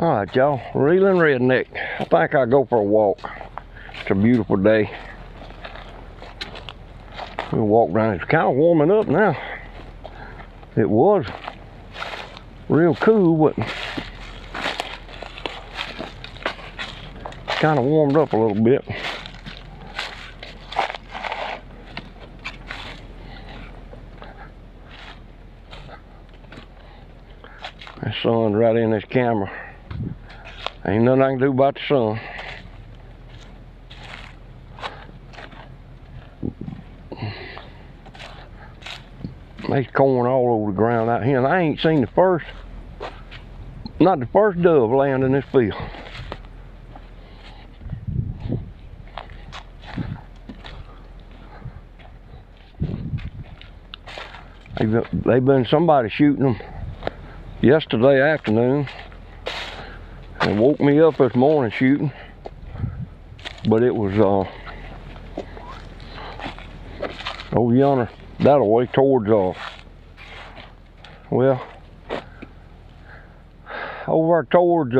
Alright, y'all, Reeling Redneck. I think I'll go for a walk. It's a beautiful day. We'll walk down. It's kind of warming up now. It was real cool, but kind of warmed up a little bit. The sun's right in this camera. Ain't nothing I can do about the sun. There's corn all over the ground out here, and I ain't seen not the first dove land in this field. They've been somebody shooting them yesterday afternoon. They woke me up this morning shooting, but it was over yonder, that way towards well, over towards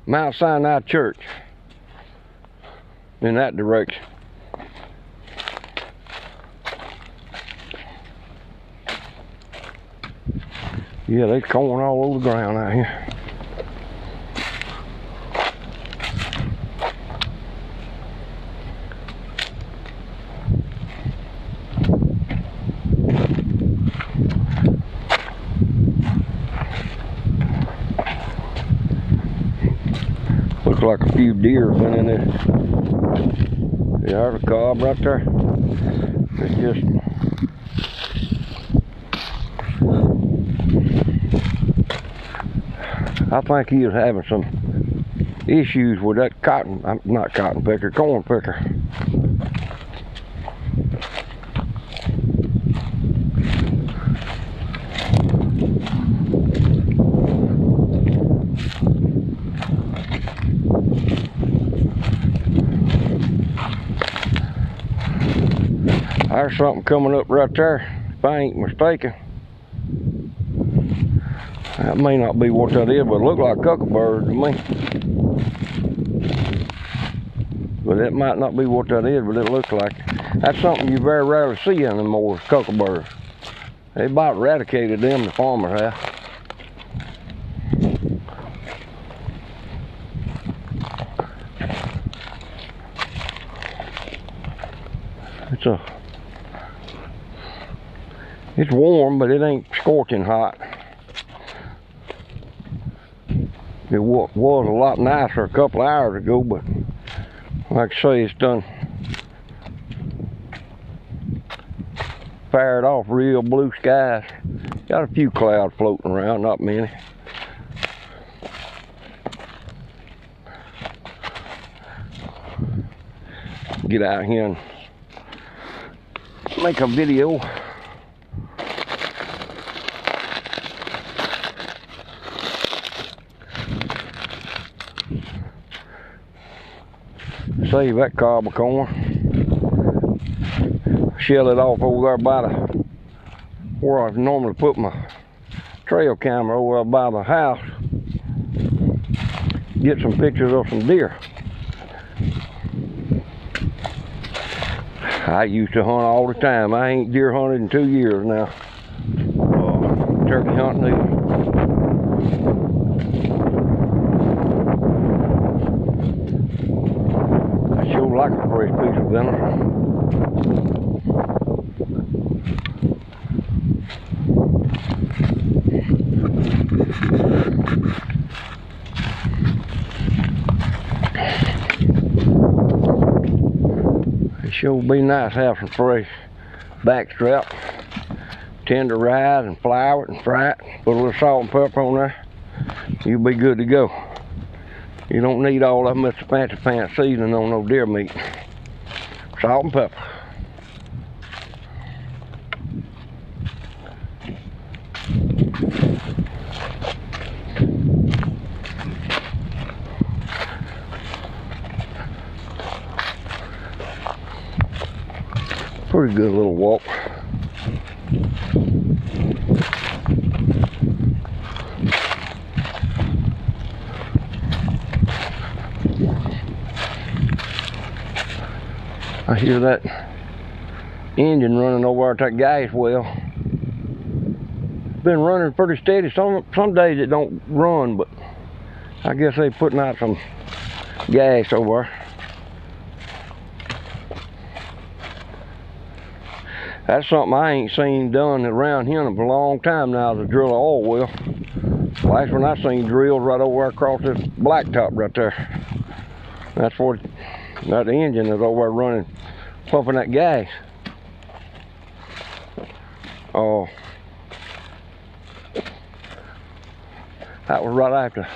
Mount Sinai Church, in that direction. Yeah, there's corn all over the ground out here. Looks like a few deer have been in this. Yeah, there's a cob right there. It's just I think he was having some issues with that not cotton picker, corn picker. There's something coming up right there, if I ain't mistaken. That may not be what that is, but it looks like cuckabird to me. But it might not be what that is, but it looks like it. That's something you very rarely see anymore, is cuckabirds. They about eradicated them, the farmers have. It's warm, but it ain't scorching hot. It was a lot nicer a couple of hours ago, but like I say, it's done fired off real blue skies. Got a few clouds floating around, not many. Get out here and make a video. Save that cob of corn. Shell it off over there by where I normally put my trail camera, over by the house. Get some pictures of some deer. I used to hunt all the time. I ain't deer hunted in 2 years now. Turkey hunting either. Like a fresh piece of vinegar. It sure be nice to have some fresh backstrap, tenderized and floured and fried. Put a little salt and pepper on there. You'll be good to go. You don't need all that much fancy pants seasoning on no deer meat. Salt and pepper. Pretty good little walk. I hear that engine running over at that gas well. Been running pretty steady. Some days it don't run, but I guess they putting out some gas over there. That's something I ain't seen done around here in a long time now, to drill an oil well. Last one I seen drilled right over there across this blacktop right there. That's what that engine is over there running, pumping that gas. Oh, that was right after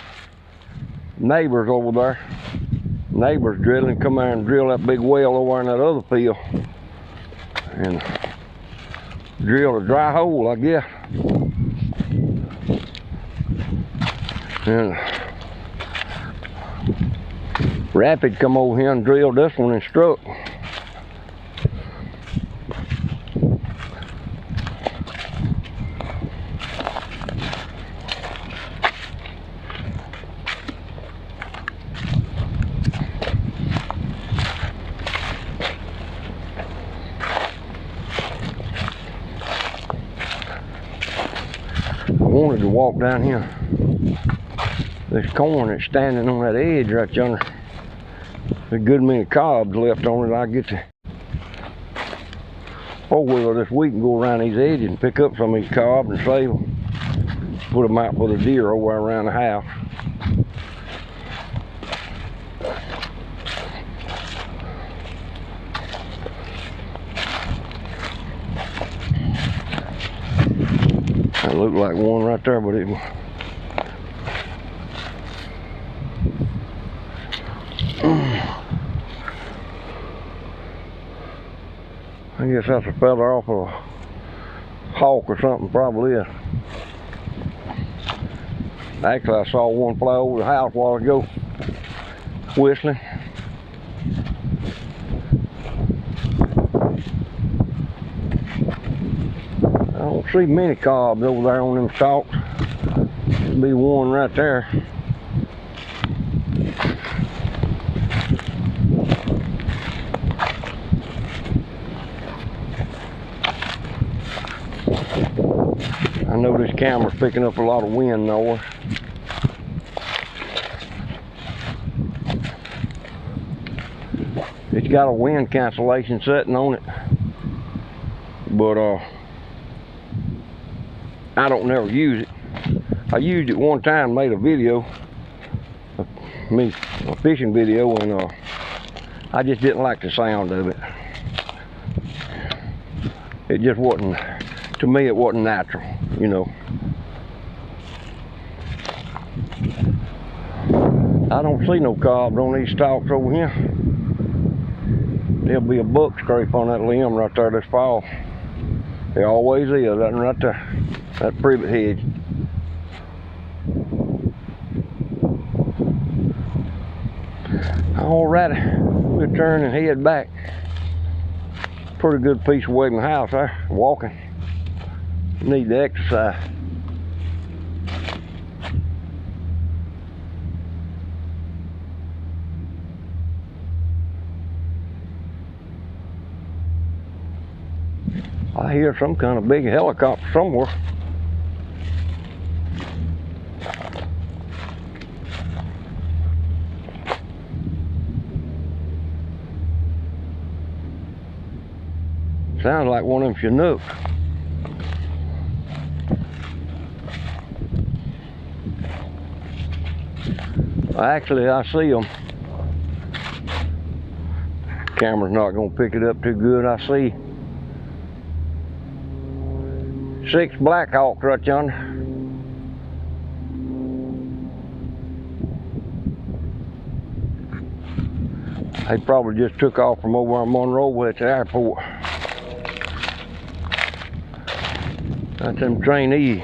neighbors over there. Neighbors drilling, come there and drill that big well over in that other field. And drilled a dry hole, I guess. And Rapid come over here and drilled this one and struck. I wanted to walk down here. This corn that's standing on that edge right yonder. There's a good many cobs left on it. I get to four-wheeler this week and go around these edges and pick up some of these cobs and save them. Put them out for the deer over around the house. That looked like one right there, but it was. I guess that's a feather off of a hawk or something, probably is. Actually, I saw one fly over the house a while ago, whistling. I don't see many cobs over there on them stalks. There'll be one right there. I know this camera's picking up a lot of wind noise. It's got a wind cancellation setting on it, but I don't never use it. I used it one time, made a video, a fishing video, and I just didn't like the sound of it. It just wasn't, to me it wasn't natural, you know. I don't see no cobs on these stalks over here. There'll be a buck scrape on that limb right there this fall. There always is, that right there, that privet hedge. Alrighty, we'll turn and head back. Pretty good piece away from the house there, walking. Need to exercise. I hear some kind of big helicopter somewhere. Sounds like one of them Chinooks. Actually, I see them. Camera's not gonna pick it up too good. I see 6 Black Hawks right yonder. They probably just took off from over on Monroe at the airport. That's them trainees.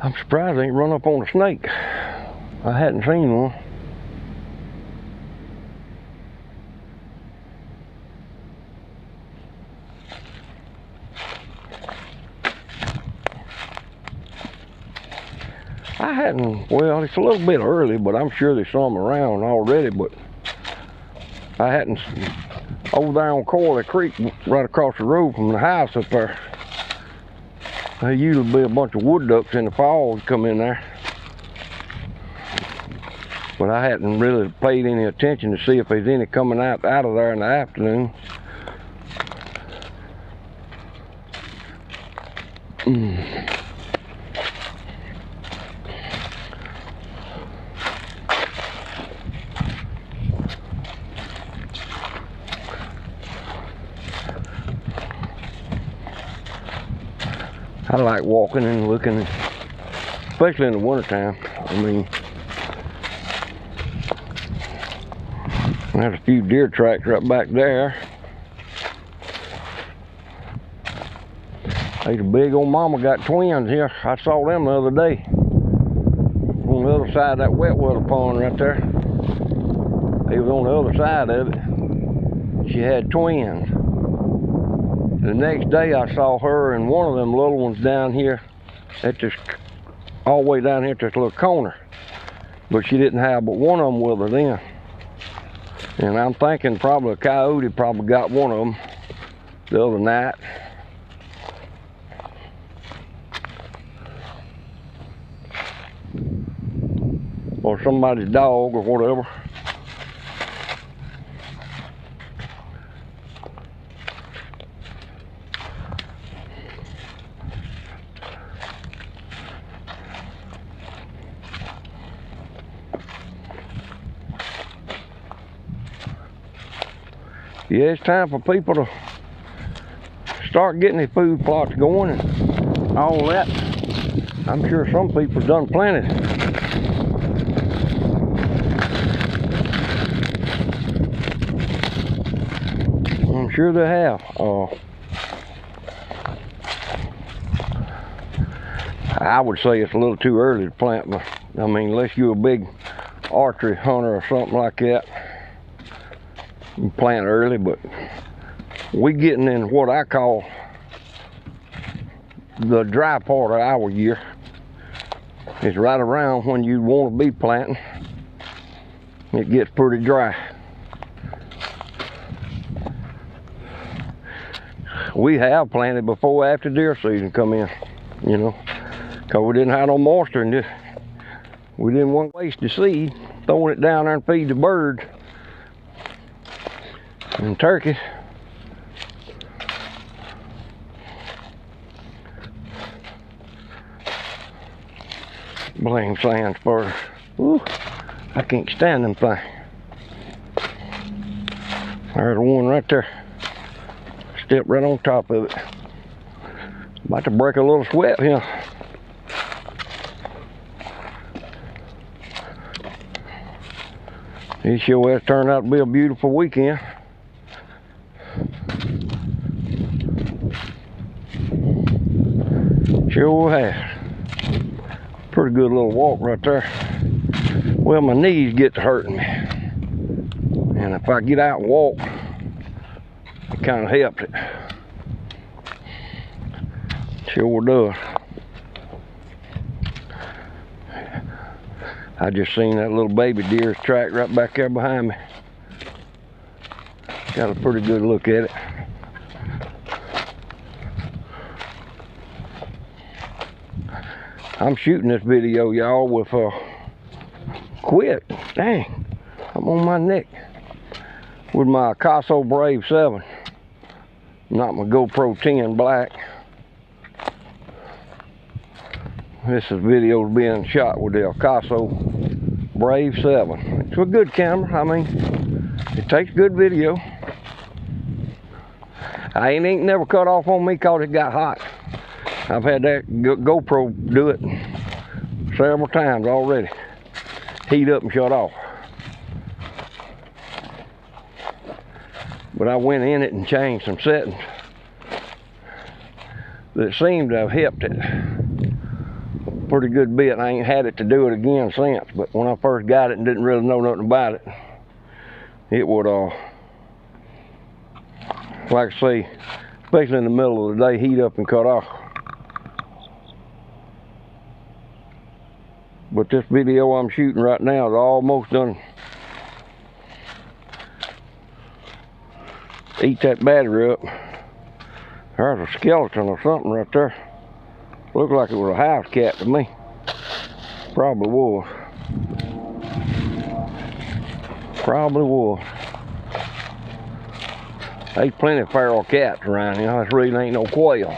I'm surprised they ain't run up on a snake. I hadn't seen one. I hadn't, well, it's a little bit early, but I'm sure there's some around already, but I hadn't, over there on Coily Creek, right across the road from the house up there, there usually be a bunch of wood ducks in the fall that come in there. But I hadn't really paid any attention to see if there's any coming out of there in the afternoon. I like walking and looking, especially in the wintertime. I mean, there's a few deer tracks right back there. There's a big old mama got twins here. I saw them the other day on the other side of that wet weather pond right there. They was on the other side of it. She had twins. The next day I saw her and one of them little ones down here at this, all the way down here to this little corner. But she didn't have but one of them with her then. And I'm thinking probably a coyote probably got one of them the other night. Or somebody's dog or whatever. Yeah, it's time for people to start getting their food plots going and all that. I'm sure some people done planted. I'm sure they have. I would say it's a little too early to plant, but I mean, unless you're a big archery hunter or something like that, you plant early. But we getting in what I call the dry part of our year. It's right around when you want to be planting. It gets pretty dry. We have planted before after deer season come in, you know, because we didn't have no moisture in this. We didn't want to waste the seed, throwing it down there and feed the birds and turkeys. Blame sand spurs. Ooh, I can't stand them things. There's one right there. Step right on top of it. About to break a little sweat here. It sure has turned out to be a beautiful weekend. Sure has. Pretty good little walk right there. Well, my knees get to hurting me. And if I get out and walk, it kind of helps it. Sure does. I just seen that little baby deer's track right back there behind me. Got a pretty good look at it. I'm shooting this video, y'all, with quit. Dang, I'm on my neck. With my Casso Brave 7. Not my GoPro 10 Black. This is video being shot with the Casso Brave 7. It's a good camera. I mean, it takes good video. I ain't never cut off on me because it got hot. I've had that GoPro do it several times already. Heat up and shut off. But I went in it and changed some settings that seemed to have helped it. pretty good bit. I ain't had it to do it again since, but when I first got it and didn't really know nothing about it, it would, like I say, especially in the middle of the day, heat up and cut off. But this video I'm shooting right now is almost done. Eat that battery up. There's a skeleton or something right there. Looked like it was a house cat to me. Probably was. Probably was. There's plenty of feral cats around here. This really ain't no quail.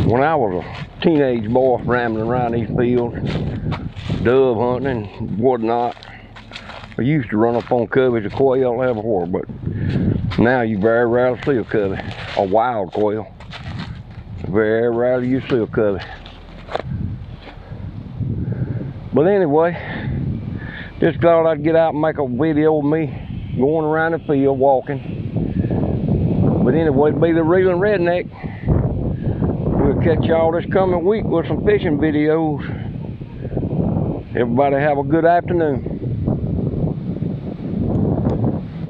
When I was a teenage boy rambling around these fields, dove hunting and whatnot, I used to run up on coveys of quail everywhere, but now you very rarely see a covey, a wild quail. Very rarely you see a covey. But anyway, just thought I'd get out and make a video of me going around the field walking. But anyway, it'll be the Reeling Redneck. We'll catch y'all this coming week with some fishing videos. Everybody have a good afternoon.